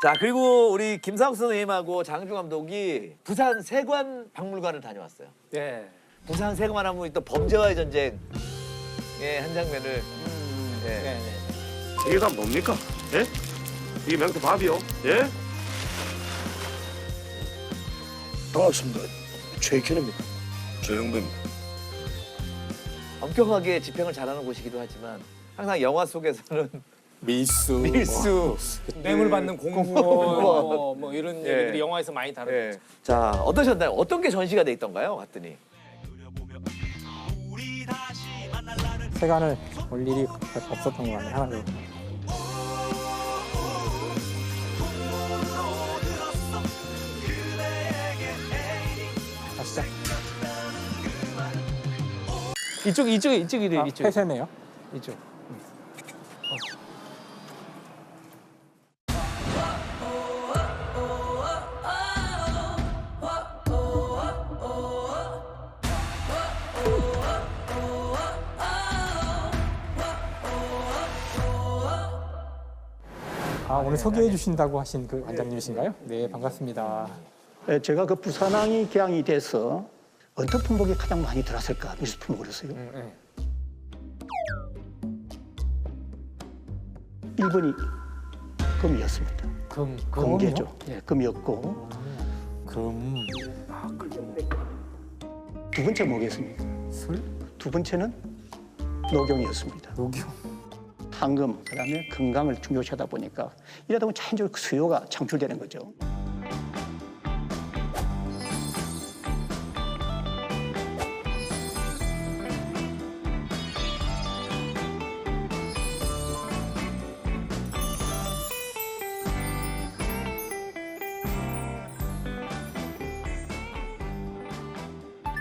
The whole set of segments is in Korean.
자, 그리고 우리 김상욱 선생님하고 장항준 감독이 부산 세관 박물관을 다녀왔어요. 네. 부산 세관 하면 또 범죄와의 전쟁의 한 장면을. 예. 네. 이게 다 뭡니까? 예? 이게 명태 밥이요? 예? 반갑습니다. 최익현입니다. 조영배입니다. 엄격하게 집행을 잘하는 곳이기도 하지만 항상 영화 속에서는 밀수, 밀수, 뇌물 받는 공무원 뭐 이런 예. 얘기들이 영화에서 많이 다루죠. 예. 자, 어떠셨나요? 어떤 게 전시가 돼 있던가요? 갔더니. 세관을 볼 일이 없었던 것 같아요. 하나도. 아시죠? 이쪽이래요. 이쪽. 폐쇄네요. 이쪽. 오늘 소개해 주신다고 하신 그 관장님이신가요? 네, 반갑습니다. 제가 그 부산항이 개항이 돼서 어떤 품목이 가장 많이 들어왔을까 미술 품목을 했어요. 네. 1번이 금이었습니다. 금계죠. 예, 금이었고 금, 두 번째 뭐겠습니까? 술, 두 번째는 녹용이었습니다. 녹용. 황금, 그다음에 건강을 중요시하다 보니까 이러다 보면 자연적으로 그 수요가 창출되는 거죠.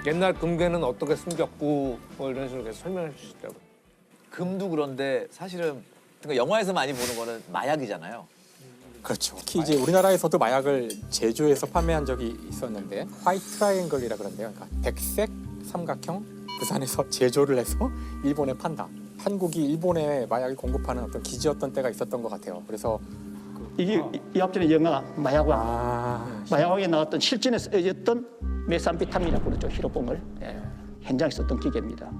옛날 금괴는 어떻게 숨겼고 뭐 이런 식으로 계속 설명해 주시더라고요. 금도 그런데 사실은 그러니까 영화에서 많이 보는 거는 마약이잖아요. 그렇죠. 특히 이제 우리나라에서도 마약을 제조해서 판매한 적이 있었는데 화이트 트라이앵글이라 그런데요. 그러니까 백색 삼각형 부산에서 제조를 해서 일본에 판다. 한국이 일본에 마약을 공급하는 어떤 기지였던 때가 있었던 것 같아요. 그래서 이게 이 앞전에 영화 마약왕, 아, 마약왕에 나왔던 실전에 쓰였던 메산비타민이라고 그러죠. 히로뽕을 현장에 썼던 기계입니다.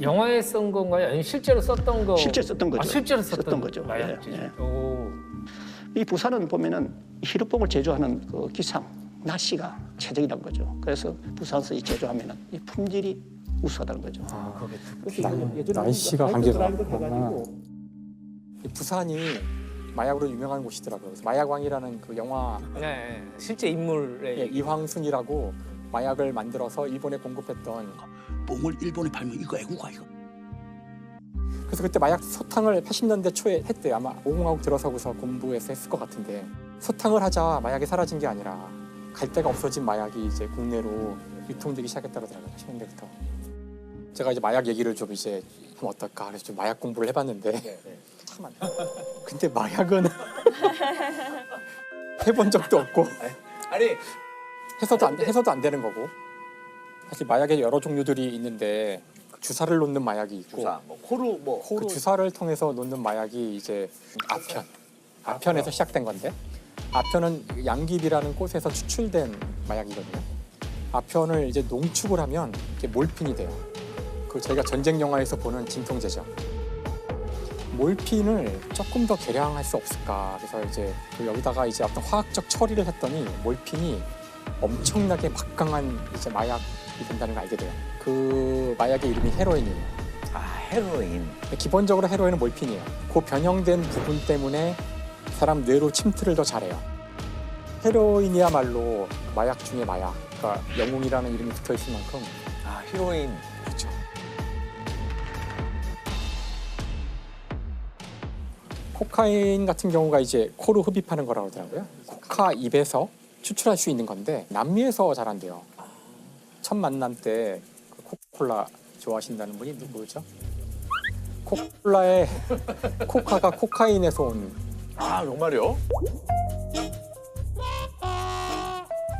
영화에 쓴 건가요? 아니면 실제로 썼던 거? 실제 썼던 거죠. 실제로 썼던 거죠. 마약지. 예, 예. 오. 이 부산은 보면은 히로뽕을 제조하는 그 기상 날씨가 최적이란 거죠. 그래서 부산에서 이 제조하면은 이 품질이 우수하다는 거죠. 날씨가 관계가 있구나. 이 부산이 마약으로 유명한 곳이더라고요. 그래서 마약왕이라는 그 영화 네, 실제 인물의 이황순이라고 마약을 만들어서 일본에 공급했던. 뽕을 일본에 팔면 이거 애국가 이거. 그래서 그때 마약 소탕을 80년대 초에 했대요. 아마 오공하고 들어서고서 공부해서 했을 것 같은데 소탕을 하자 마약이 사라진 게 아니라 갈 데가 없어진 마약이 이제 국내로 유통되기 시작했다고 하더라고요. 80년대부터. 제가 이제 마약 얘기를 좀 이제 하면 어떨까 그래서 좀 마약 공부를 해봤는데 참 안 돼. 근데 마약은 해본 적도 없고 아니, 해서도 안 되는 거고 사실 마약에 여러 종류들이 있는데 주사를 놓는 마약이 있고 주사, 뭐 코로 뭐 그 주사를 통해서 놓는 마약이 이제 아편에서 시작된 건데 아편은 양귀비라는 꽃에서 추출된 마약이거든요. 아편을 이제 농축을 하면 이게 몰핀이 돼요. 그 저희가 전쟁 영화에서 보는 진통제죠. 몰핀을 조금 더 개량할 수 없을까? 그래서 이제 그 여기다가 이제 어떤 화학적 처리를 했더니 몰핀이 엄청나게 막강한 이제 마약이 된다는 걸 알게 돼요. 그 마약의 이름이 헤로인이에요. 아, 헤로인. 기본적으로 헤로인은 몰핀이에요. 그 변형된 부분 때문에 사람 뇌로 침투를 더 잘해요. 헤로인이야말로 마약 중에 마약. 그러니까 영웅이라는 이름이 붙어 있을 만큼. 아, 히로인. 그렇죠. 코카인 같은 경우가 이제 코로 흡입하는 거라고 하더라고요. 코카 잎에서 추출할 수 있는 건데 남미에서 자란대요. 첫 만남 때 그 코카콜라 좋아하신다는 분이 누구죠? 코카콜라의 코카가 코카인에서 온. 아, 정말요?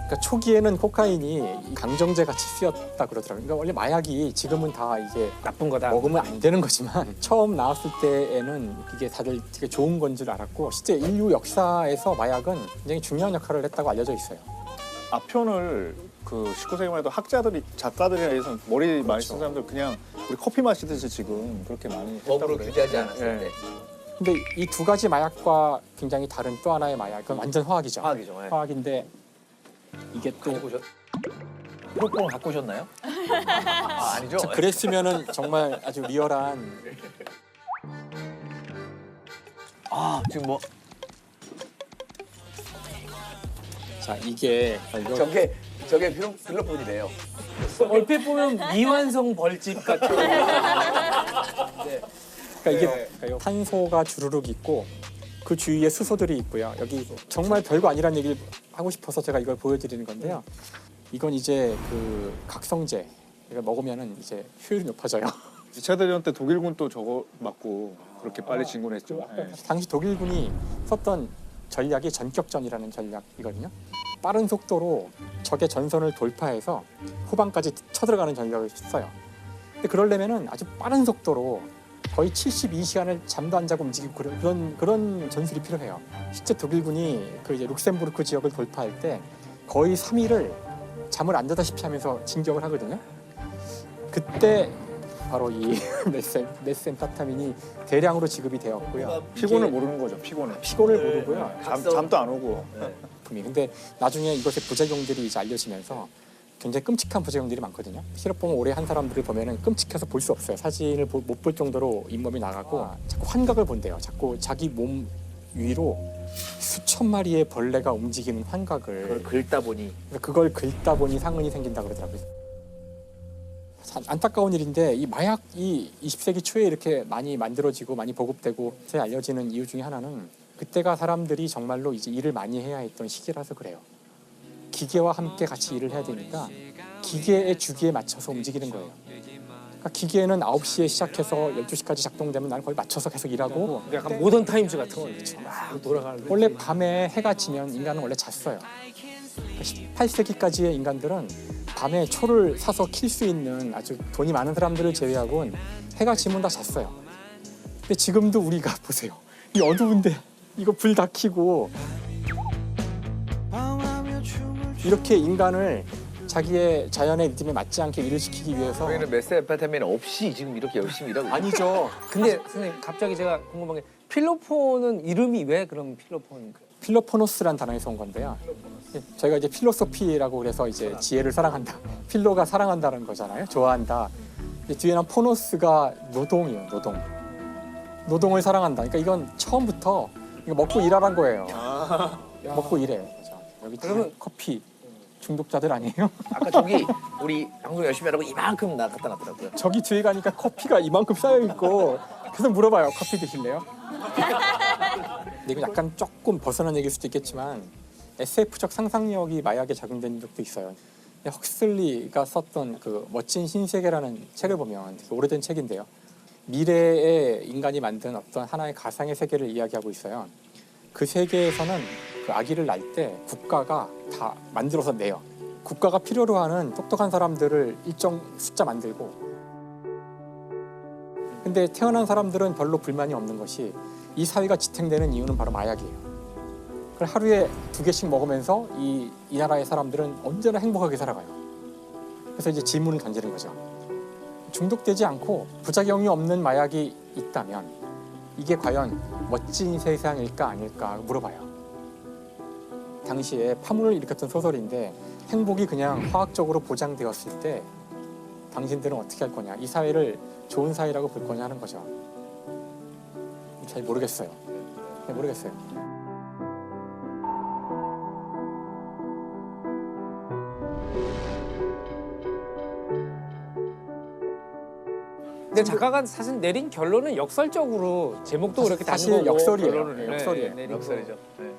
그러니까 초기에는 코카인이 강정제 같이 쓰였다 그러더라고요. 그러니까 원래 마약이 지금은 다 이게 나쁜 거다. 먹으면 안 되는 거지만 처음 나왔을 때에는 이게 다들 되게 좋은 건 줄 알았고 실제 인류 역사에서 마약은 굉장히 중요한 역할을 했다고 알려져 있어요. 아편을 그 19세기만 해도 학자들이 작가들이나 이런 머리 많이 쓴 사람들 그냥 우리 커피 마시듯이 지금 그렇게 많이 했다고 법으로 그래요. 규제하지 않았을 예. 때. 근데 이 두 가지 마약과 굉장히 다른 또 하나의 마약은 완전 화학이죠. 화학이죠. 예. 화학인데 이게 또 갖고 오셨. 프로폰을 갖고 오셨나요? 아, 아니죠. 그랬으면은 정말 아주 리얼한 아, 지금 뭐 자 이게 저게 필로폰이래요. 얼핏 보면 미완성 벌집 같은. 그러니까 이게 탄소가 주르륵 있고 그 주위에 수소들이 있고요. 여기 정말 별거 아니란 얘기를 하고 싶어서 제가 이걸 보여드리는 건데요. 이건 이제 그 각성제. 이걸 먹으면은 이제 효율이 높아져요. 2차 대전 때 독일군 또 저거 맞고 그렇게 빨리 진군했죠. 예. 당시 독일군이 썼던 전략이 전격전이라는 전략이거든요. 빠른 속도로 적의 전선을 돌파해서 후방까지 쳐들어가는 전략을 써요. 근데 그러려면은 아주 빠른 속도로 거의 72시간을 잠도 안 자고 움직이고 그런 전술이 필요해요. 실제 독일군이 그 이제 룩셈부르크 지역을 돌파할 때 거의 3일을 잠을 안 자다시피 하면서 진격을 하거든요. 그때 바로 이 메스앰페타민이 대량으로 지급이 되었고요. 피곤을 이게 모르는 거죠. 피곤을. 피곤을 모르고요. 잠도 안 오고. 근데 나중에 이것의 부작용들이 이제 알려지면서 굉장히 끔찍한 부작용들이 많거든요. 실업보험 오래 한 사람들을 보면은 끔찍해서 볼 수 없어요. 사진을 못 볼 정도로 잇몸이 나가고 자꾸 환각을 본대요. 자꾸 자기 몸 위로 수천 마리의 벌레가 움직이는 환각을 그걸 긁다 보니 그걸 긁다 보니 상흔이 생긴다 그러더라고요. 참 안타까운 일인데 이 마약이 20세기 초에 이렇게 많이 만들어지고 많이 보급되고 새 알려지는 이유 중에 하나는 그때가 사람들이 정말로 이제 일을 많이 해야 했던 시기라서 그래요. 기계와 함께 같이 일을 해야 되니까 기계의 주기에 맞춰서 움직이는 거예요. 그러니까 기계는 9시에 시작해서 12시까지 작동되면 나는 거의 맞춰서 계속 일하고 약간 모던 타임즈 같은 거죠. 막 돌아가는. 원래 밤에 해가 지면 인간은 원래 잤어요. 18세기까지의 인간들은 밤에 초를 사서 킬 수 있는 아주 돈이 많은 사람들을 제외하고는 해가 지면 다 잤어요. 근데 지금도 우리가 보세요. 이 어두운데 이거 불 다 켜고 이렇게 인간을 자기의 자연의 리듬에 맞지 않게 일을 시키기 위해서 저희는 메스앰페타민 없이 지금 이렇게 열심히 일하고 있어요. 아니죠. 근데 선생님 갑자기 제가 궁금한 게 필로폰은 이름이 왜 그럼 필로폰? 필로포노스란 단어에서 온 건데요. 저희가 이제 필로소피라고 그래서 이제 지혜를 사랑한다. 필로가 사랑한다는 거잖아요. 좋아한다. 뒤에는 포노스가 노동이에요. 노동을 사랑한다. 그러니까 이건 처음부터 이거 먹고 일하란 거예요. 먹고 일해. 여기 그러면 커피 중독자들 아니에요? 아까 저기 우리 방송 열심히 하라고 이만큼 갖다 놨더라고요. 저기 뒤에 가니까 커피가 이만큼 쌓여 있고 계속 물어봐요. 커피 드실래요? 근데 이건 약간 조금 벗어난 얘기일 수도 있겠지만 SF적 상상력이 마약에 작용된 적도 있어요. 헉슬리가 썼던 그 멋진 신세계라는 책을 보면 되게 오래된 책인데요. 미래의 인간이 만든 어떤 하나의 가상의 세계를 이야기하고 있어요. 그 세계에서는 그 아기를 낳을 때 국가가 다 만들어서 내요. 국가가 필요로 하는 똑똑한 사람들을 일정 숫자 만들고 근데 태어난 사람들은 별로 불만이 없는 것이 이 사회가 지탱되는 이유는 바로 마약이에요. 그걸 하루에 2개씩 먹으면서 이 나라의 사람들은 언제나 행복하게 살아가요. 그래서 이제 질문을 던지는 거죠. 중독되지 않고 부작용이 없는 마약이 있다면 이게 과연 멋진 세상일까 아닐까 물어봐요. 당시에 파문을 일으켰던 소설인데 행복이 그냥 화학적으로 보장되었을 때 당신들은 어떻게 할 거냐, 이 사회를 좋은 사회라고 볼 거냐 하는 거죠. 잘 모르겠어요. 모르겠어요. 근데 작가가 사실 내린 결론은 역설적으로 제목도 그렇게 사실 단 거고 역설이에요. 결론을 역설이에요. 내린 거. 역설이죠. 네.